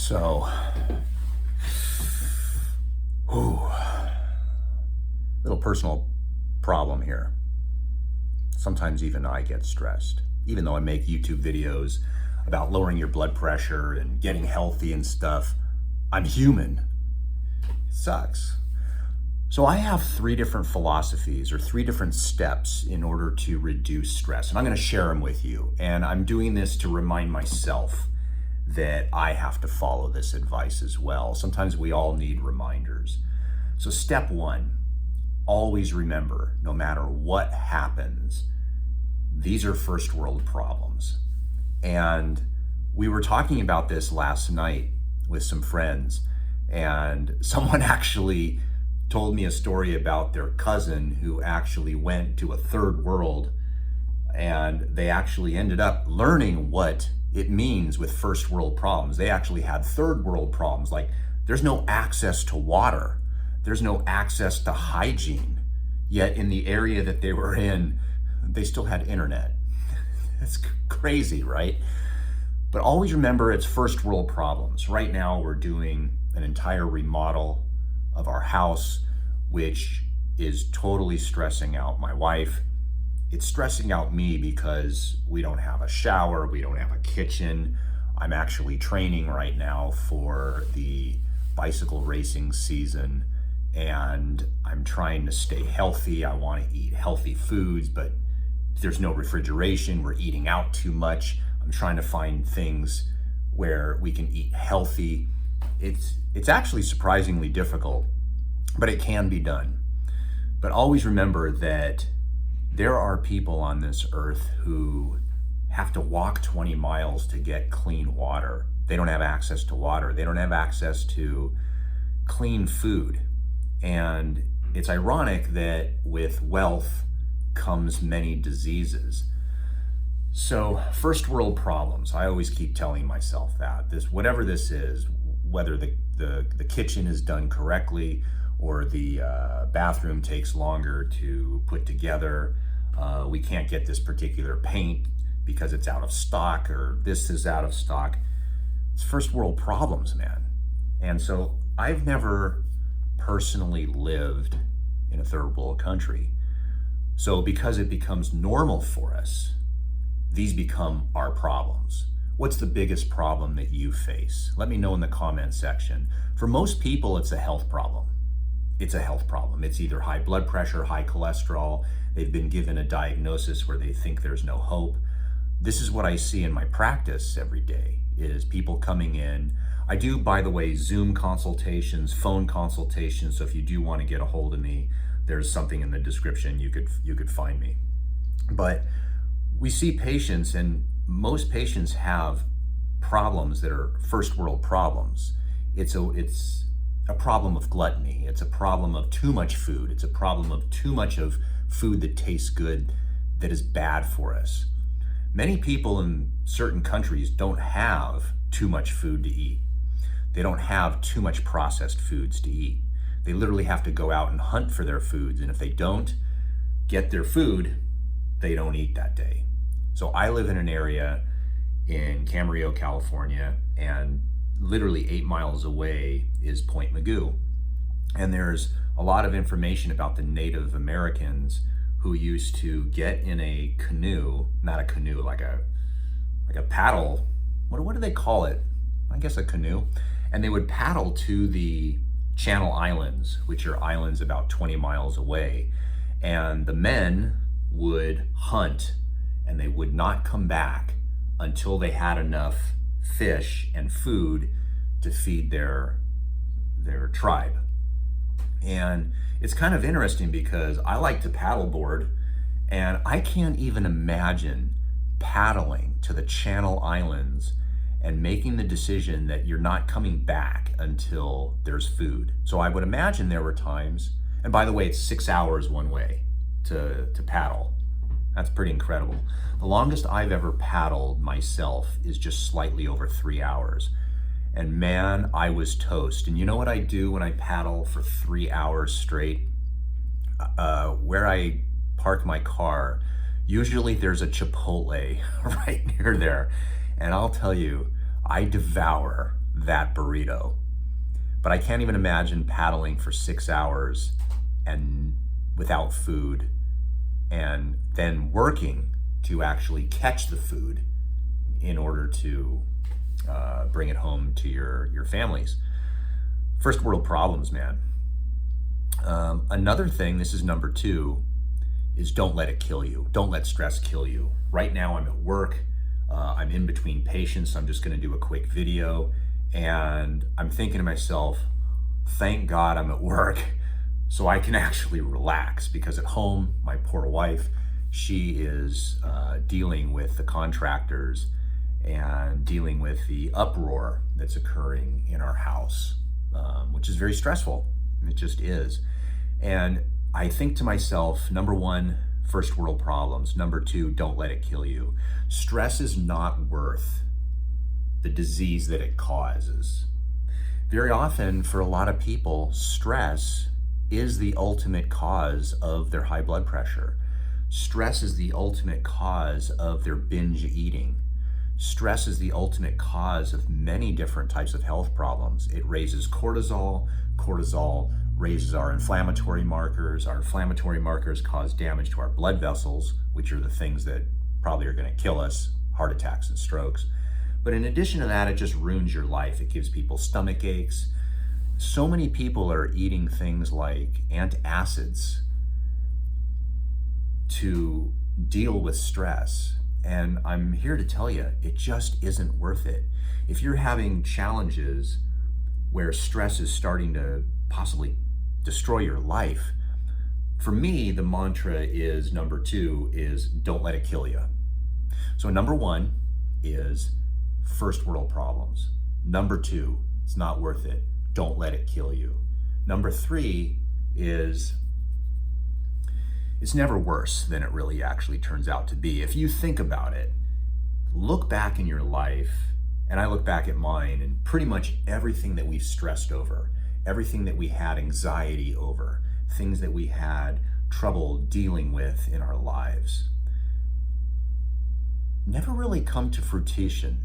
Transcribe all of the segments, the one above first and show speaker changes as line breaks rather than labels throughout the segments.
So, little personal problem here. Sometimes even I get stressed, even though I make YouTube videos about lowering your blood pressure and getting healthy and stuff. I'm human. It sucks. So I have 3 different philosophies or 3 different steps in order to reduce stress, and I'm going to share them with you. And I'm doing this to remind myself that I have to follow this advice as well. Sometimes we all need reminders. So step 1, always remember, no matter what happens, these are first world problems. And we were talking about this last night with some friends, and someone actually told me a story about their cousin who actually went to a third world, and they actually ended up learning what it means with first world problems. They actually had third world problems, like there's no access to water, there's no access to hygiene, yet in the area that they were in, they still had internet. It's crazy, right? But always remember, it's first world problems. Right now we're doing an entire remodel of our house, which is totally stressing out my wife. It's stressing out me because we don't have a shower, we don't have a kitchen. I'm actually training right now for the bicycle racing season, and I'm trying to stay healthy. I want to eat healthy foods, but there's no refrigeration. We're eating out too much. I'm trying to find things where we can eat healthy. It's actually surprisingly difficult, but it can be done. But always remember that there are people on this earth who have to walk 20 miles to get clean water. They don't have access to water. They don't have access to clean food. And it's ironic that with wealth comes many diseases. So first world problems, I always keep telling myself that whatever this is, whether the kitchen is done correctly or the bathroom takes longer to put together, we can't get this particular paint because it's out of stock, or this is out of stock. It's first world problems, man. And so I've never personally lived in a third world country. So because it becomes normal for us, these become our problems. What's the biggest problem that you face? Let me know in the comment section. For most people, it's a health problem. It's a health problem. It's either high blood pressure, high cholesterol. They've been given a diagnosis where they think there's no hope. This is what I see in my practice every day, is people coming in. I do, by the way, Zoom consultations, phone consultations. So if you do want to get a hold of me, there's something in the description. You could find me. But we see patients, and most patients have problems that are first world problems. It's a problem of gluttony. It's a problem of too much food. It's a problem of too much of food that tastes good that is bad for us. Many people in certain countries don't have too much food to eat. They don't have too much processed foods to eat. They literally have to go out and hunt for their foods, and if they don't get their food, they don't eat that day. So I live in an area in Camarillo, California, and literally 8 miles away is Point Mugu. And there's a lot of information about the Native Americans who used to get in a canoe, not a canoe, like a paddle. What do they call it? I guess a canoe. And they would paddle to the Channel Islands, which are islands about 20 miles away. And the men would hunt, and they would not come back until they had enough fish and food to feed their tribe. And it's kind of interesting because I like to paddleboard, and I can't even imagine paddling to the Channel Islands and making the decision that you're not coming back until there's food. So I would imagine there were times, and by the way, it's 6 hours one way to paddle. That's pretty incredible. The longest I've ever paddled myself is just slightly over 3 hours. And man, I was toast. And you know what I do when I paddle for 3 hours straight? Where I park my car, usually there's a Chipotle right near there. And I'll tell you, I devour that burrito. But I can't even imagine paddling for 6 hours and without food, and then working to actually catch the food in order to bring it home to your families. First world problems, man. Another thing, this is number 2, is don't let it kill you. Don't let stress kill you. Right now I'm at work. I'm in between patients. I'm just going to do a quick video, and I'm thinking to myself, thank God I'm at work so I can actually relax, because at home, my poor wife, she is dealing with the contractors and dealing with the uproar that's occurring in our house, which is very stressful. It just is. And I think to myself, number 1, first world problems. Number 2, don't let it kill you. Stress is not worth the disease that it causes. Very often, for a lot of people, stress is the ultimate cause of their high blood pressure. Stress is the ultimate cause of their binge eating. Stress is the ultimate cause of many different types of health problems. It raises cortisol. Cortisol raises our inflammatory markers. Our inflammatory markers cause damage to our blood vessels, which are the things that probably are going to kill us, heart attacks and strokes. But in addition to that, it just ruins your life. It gives people stomach aches. So many people are eating things like antacids to deal with stress. And I'm here to tell you, it just isn't worth it. If you're having challenges where stress is starting to possibly destroy your life, for me, the mantra is number 2 is don't let it kill you. So number 1 is first world problems. Number 2, it's not worth it. Don't let it kill you. Number 3 is it's never worse than it really actually turns out to be. If you think about it, look back in your life, and I look back at mine, and pretty much everything that we've stressed over, everything that we had anxiety over, things that we had trouble dealing with in our lives, never really come to fruition.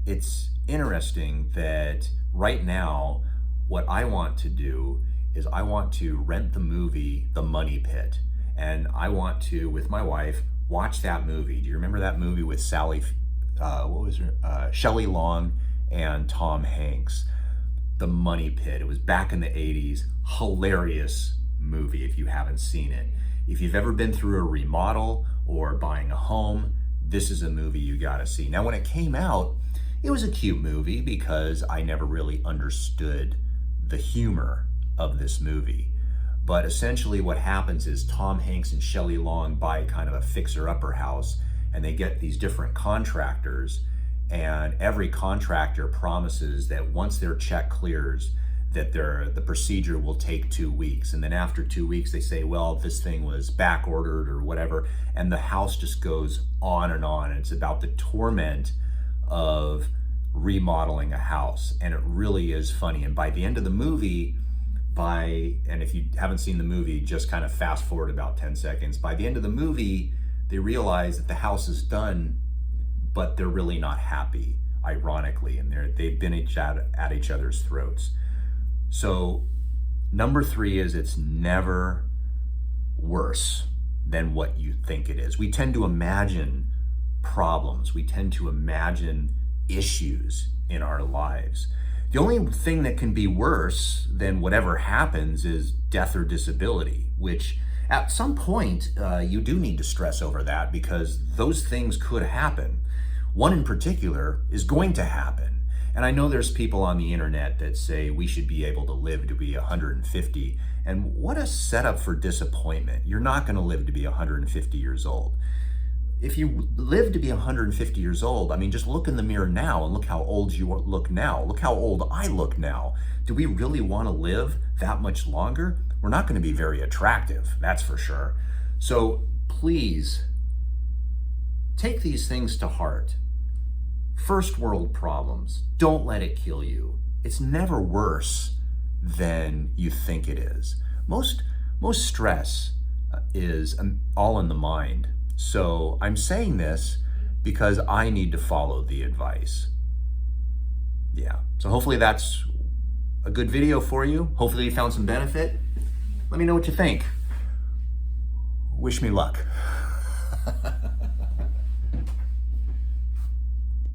It's interesting that right now, what I want to do is I want to rent the movie The Money Pit. And I want to, with my wife, watch that movie. Do you remember that movie with Shelley Long and Tom Hanks? The Money Pit. It was back in the 80s. Hilarious movie if you haven't seen it. If you've ever been through a remodel or buying a home, this is a movie you gotta see. Now, when it came out, it was a cute movie because I never really understood the humor of this movie. But essentially what happens is Tom Hanks and Shelley Long buy kind of a fixer-upper house, and they get these different contractors, and every contractor promises that once their check clears, that the procedure will take 2 weeks. And then after 2 weeks, they say, well, this thing was back ordered or whatever. And the house just goes on and on. And it's about the torment of remodeling a house. And it really is funny. And by the end of the movie, and if you haven't seen the movie, just kind of fast forward about 10 seconds. By the end of the movie, they realize that the house is done, but they're really not happy, ironically, and they've been at each other's throats. So number 3 is it's never worse than what you think it is. We tend to imagine problems. We tend to imagine issues in our lives. The only thing that can be worse than whatever happens is death or disability, which at some point you do need to stress over that, because those things could happen. One in particular is going to happen. And I know there's people on the internet that say we should be able to live to be 150. And what a setup for disappointment. You're not going to live to be 150 years old. If you live to be 150 years old, I mean, just look in the mirror now and look how old you look now. Look how old I look now. Do we really want to live that much longer? We're not going to be very attractive, that's for sure. So please take these things to heart. First world problems, don't let it kill you. It's never worse than you think it is. Most stress is all in the mind. So I'm saying this because I need to follow the advice. Yeah. So hopefully that's a good video for you. Hopefully you found some benefit. Let me know what you think. Wish me luck.